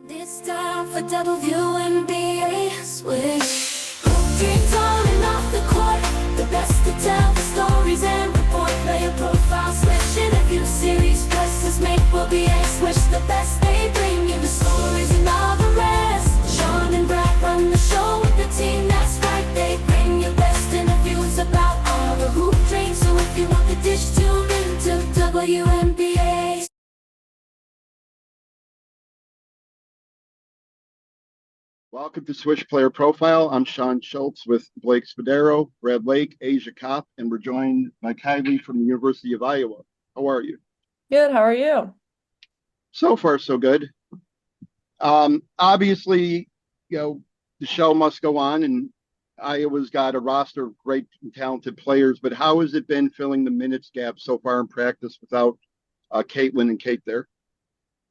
It's time for WNBA switch. Dreams on and off the court, the best to tell the stories and report. Player profile switch, interview series, dresses make will be a switch. The best they bring you the stories and all the rest. Sean and Brad run the show with the team, that's right. They bring you best interviews about all the hoop dreams. So if you want the dish, tune in to WNBA. Welcome to Switch Player Profile. I'm Sean Schultz with Blake Spadaro, Brad Lake, Asia Kopp, and we're joined by Kylie from the University of Iowa. How are you? Good. How are you? So far, so good. Obviously, the show must go on, and Iowa's got a roster of great and talented players, but how has it been filling the minutes gap so far in practice without Caitlin and Kate there?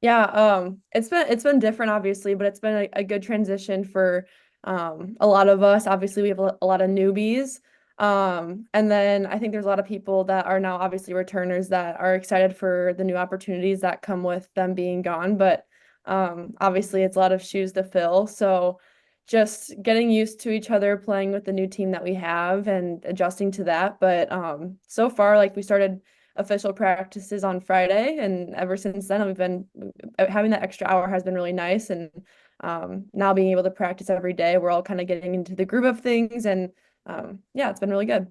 Yeah, it's been different obviously, but it's been a good transition for a lot of us. Obviously, we have a lot of newbies. And then I think there's a lot of people that are now obviously returners that are excited for the new opportunities that come with them being gone. But obviously it's a lot of shoes to fill. So just getting used to each other, playing with the new team that we have and adjusting to that. But so far, like we started official practices on Friday, and ever since then we've been having that extra hour has been really nice. And now being able to practice every day, we're all kind of getting into the groove of things, and yeah, it's been really good.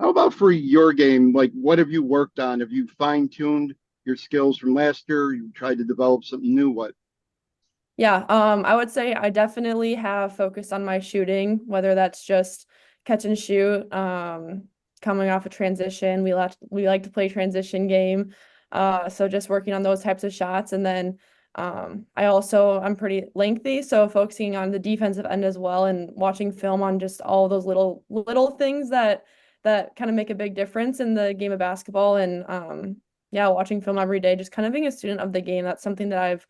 How about for your game? Like, what have you worked on? Have you fine-tuned your skills from last year? You tried to develop something new? What? Yeah, I would say I definitely have focused on my shooting, whether that's just catch and shoot, coming off a transition. We like to play transition game. So just working on those types of shots. And then I'm pretty lengthy, so focusing on the defensive end as well and watching film on just all those little things that kind of make a big difference in the game of basketball. And yeah, watching film every day, just kind of being a student of the game. That's something that I've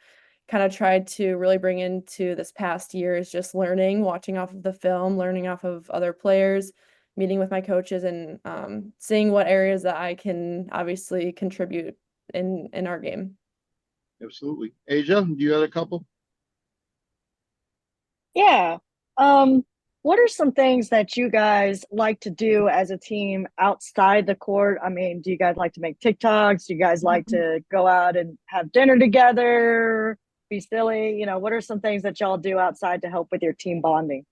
kind of tried to really bring into this past year, is just learning, watching off of the film, learning off of other players, meeting with my coaches, and seeing what areas that I can obviously contribute in our game. Absolutely. Asia, do you have a couple? Yeah. Um, what are some things that you guys like to do as a team outside the court? I mean, do you guys like to make TikToks? Do you guys like to go out and have dinner together, be silly? What are some things that y'all do outside to help with your team bonding?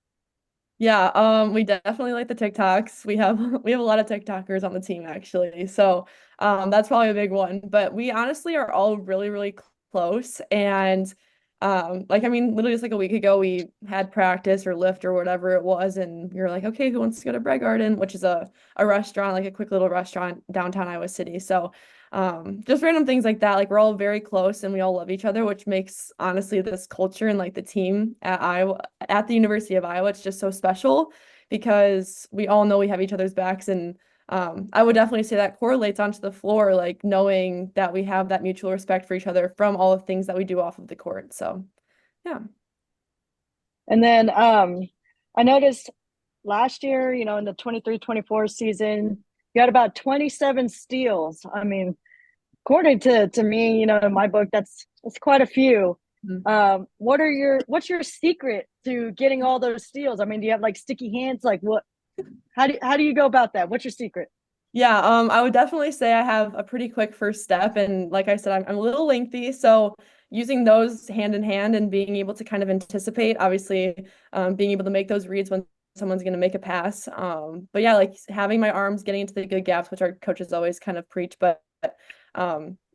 Yeah, we definitely like the TikToks. We have a lot of TikTokers on the team actually. So, that's probably a big one. But we honestly are all really, really close. And like I mean, literally just like a week ago we had practice or lift or whatever it was, and we were like, okay, who wants to go to Bread Garden, which is a restaurant, like a quick little restaurant downtown Iowa City. So just random things like that. Like we're all very close and we all love each other, which makes honestly this culture and like the team at Iowa, at the University of Iowa, it's just so special because we all know we have each other's backs. And I would definitely say that correlates onto the floor, like knowing that we have that mutual respect for each other from all the things that we do off of the court. So yeah. And then I noticed last year, in the 23-24 season, you had about 27 steals. I mean, according to me, in my book, that's quite a few. Mhm. What's your secret to getting all those steals? I mean, do you have like sticky hands? Like what? How do you go about that? What's your secret? Yeah, I would definitely say I have a pretty quick first step. And like I said, I'm a little lengthy. So using those hand in hand and being able to kind of anticipate, obviously, being able to make those reads when someone's going to make a pass. But yeah, like having my arms getting into the good gaps, which our coaches always kind of preach. But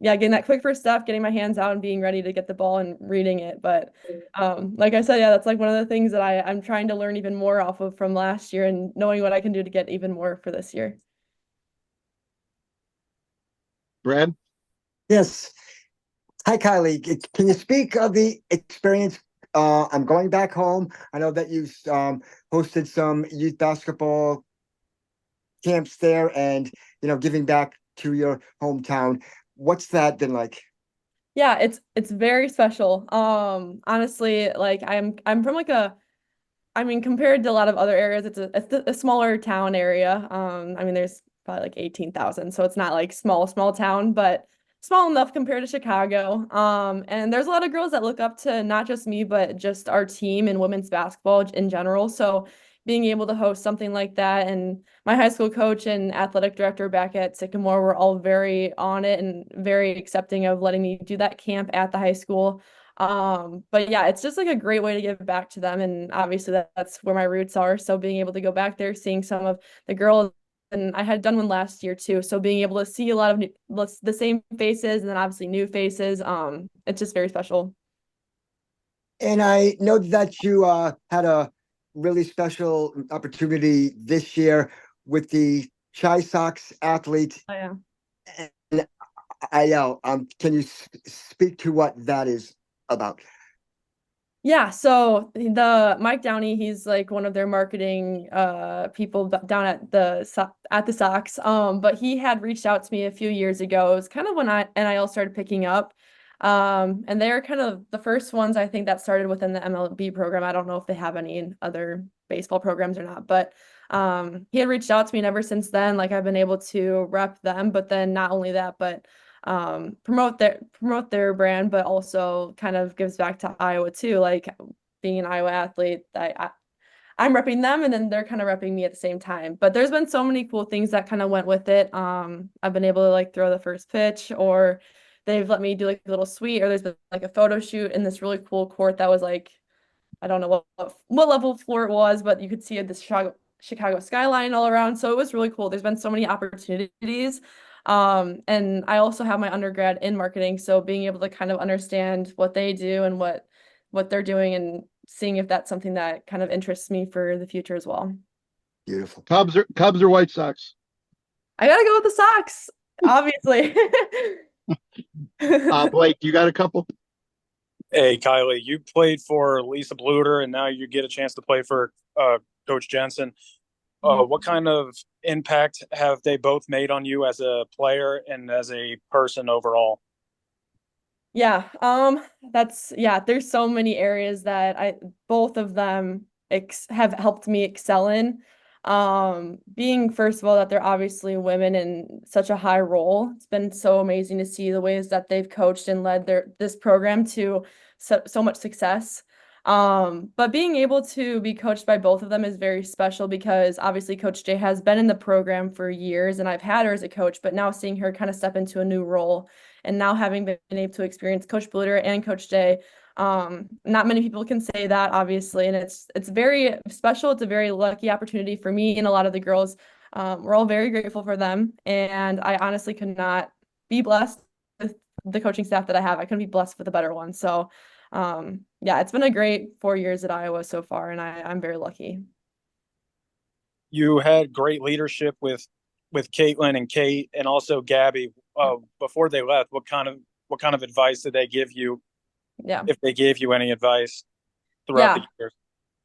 yeah, getting that quick first step, getting my hands out and being ready to get the ball and reading it. But like I said, yeah, that's like one of the things that I'm trying to learn even more off of from last year and knowing what I can do to get even more for this year. Brad? Yes. Hi, Kylie. Can you speak of the experience? I'm going back home. I know that you've hosted some youth basketball camps there and, giving back to your hometown. What's that been like? Yeah, it's very special. Honestly, like I'm from like I mean, compared to a lot of other areas, it's a smaller town area. I mean, there's probably like 18,000, so it's not like small town, but small enough compared to Chicago. And there's a lot of girls that look up to not just me, but just our team and women's basketball in general. So being able to host something like that, and my high school coach and athletic director back at Sycamore were all very on it and very accepting of letting me do that camp at the high school. But yeah, it's just like a great way to give back to them. And obviously that's where my roots are. So being able to go back there, seeing some of the girls, and I had done one last year too. So being able to see a lot of the same faces and then obviously new faces, it's just very special. And I know that you had a really special opportunity this year with the Chi Sox athlete Oh, yeah. and IL. Can you speak to what that is about? Yeah, so the Mike Downey, he's like one of their marketing people down at the Sox. But he had reached out to me a few years ago. It was kind of when NIL started picking up. And they're kind of the first ones I think that started within the MLB program. I don't know if they have any in other baseball programs or not, but he had reached out to me, and ever since then, like I've been able to rep them. But then not only that, but promote their brand, but also kind of gives back to Iowa too. Like being an Iowa athlete, I'm repping them, and then they're kind of repping me at the same time. But there's been so many cool things that kind of went with it. I've been able to like throw the first pitch, or they've let me do like a little suite, or there's been like a photo shoot in this really cool court that was like, I don't know what level floor it was, but you could see the Chicago skyline all around. So it was really cool. There's been so many opportunities. And I also have my undergrad in marketing, so being able to kind of understand what they do and what they're doing, and seeing if that's something that kind of interests me for the future as well. Beautiful. Cubs or White Sox? I gotta go with the Sox, obviously. Blake, you got a couple? Hey, Kylie, you played for Lisa Bluter, and now you get a chance to play for Coach Jensen. What kind of impact have they both made on you as a player and as a person overall? Yeah, there's so many areas that both of them have helped me excel in. Being first of all that they're obviously women in such a high role. It's been so amazing to see the ways that they've coached and led this program to so much success. But being able to be coached by both of them is very special, because obviously Coach Jay has been in the program for years and I've had her as a coach, but now seeing her kind of step into a new role, and now having been able to experience Coach Bluter and Coach Jay, not many people can say that, obviously, and it's very special. It's a very lucky opportunity for me and a lot of the girls. We're all very grateful for them, and I honestly could not be blessed with the coaching staff that I have. I couldn't be blessed with a better one. So, yeah, it's been a great 4 years at Iowa so far, and I'm very lucky. You had great leadership with Caitlin and Kate, and also Gabby. Before they left, what kind of advice did they give you, Yeah. if they gave you any advice throughout the years?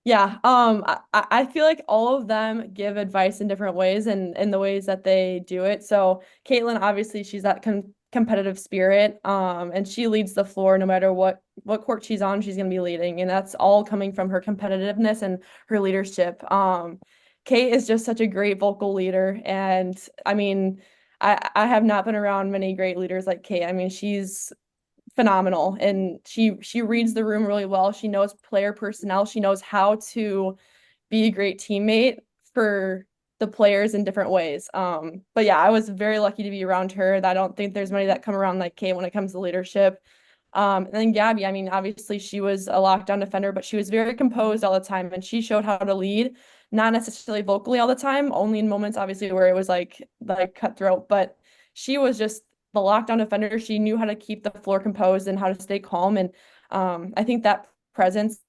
Yeah, I feel like all of them give advice in different ways and in the ways that they do it. So Caitlin, obviously, she's that competitive spirit, and she leads the floor no matter what court she's on, she's gonna be leading, and that's all coming from her competitiveness and her leadership. Kate is just such a great vocal leader, and I mean, I have not been around many great leaders like Kate. I mean, she's phenomenal, and she reads the room really well. She knows player personnel. She knows how to be a great teammate for the players in different ways. But yeah, I was very lucky to be around her. I don't think there's many that come around like Kate when it comes to leadership. And then Gabby, I mean, obviously she was a lockdown defender, but she was very composed all the time, and she showed how to lead, not necessarily vocally all the time, only in moments obviously where it was like cutthroat, but she was just the lockdown defender. She knew how to keep the floor composed and how to stay calm. And I think that presence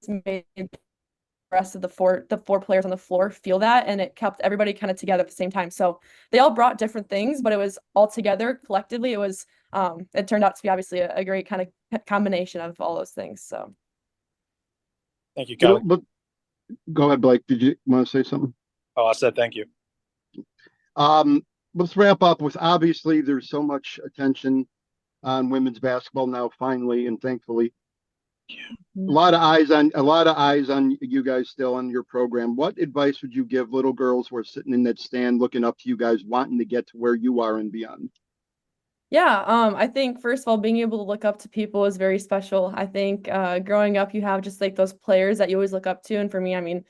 made the rest of the four players on the floor feel that, and it kept everybody kind of together at the same time. So they all brought different things, but it was all together collectively. It turned out to be obviously a great kind of combination of all those things. So Thank you, Kylie. But go ahead, Blake. Did you want to say something? Oh, I said thank you. Let's wrap up with, obviously there's so much attention on women's basketball now, finally and thankfully. A lot of eyes on you guys still on your program. What advice would you give little girls who are sitting in that stand looking up to you guys, wanting to get to where you are and beyond? Yeah, I think first of all, being able to look up to people is very special. I think growing up, you have just like those players that you always look up to. And for me, I mean,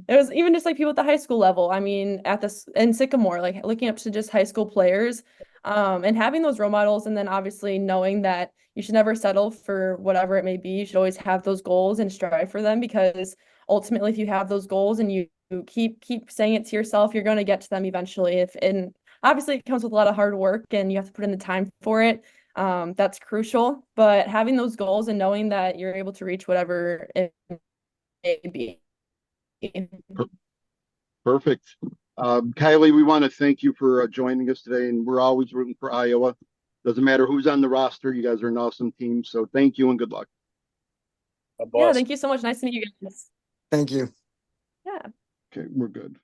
it was even just like people at the high school level. I mean, at this in Sycamore, like looking up to just high school players, and having those role models, and then obviously knowing that you should never settle for whatever it may be. You should always have those goals and strive for them because ultimately, if you have those goals and you keep saying it to yourself, you're going to get to them eventually. If and obviously it comes with a lot of hard work and you have to put in the time for it. That's crucial. But having those goals and knowing that you're able to reach whatever it may be. Perfect. Kylie, we want to thank you for joining us today, and we're always rooting for Iowa. Doesn't matter who's on the roster. You guys are an awesome team. So thank you and good luck. God Yeah, bless. thank you so much. Nice to meet you guys. Thank you. Yeah. Okay, we're good.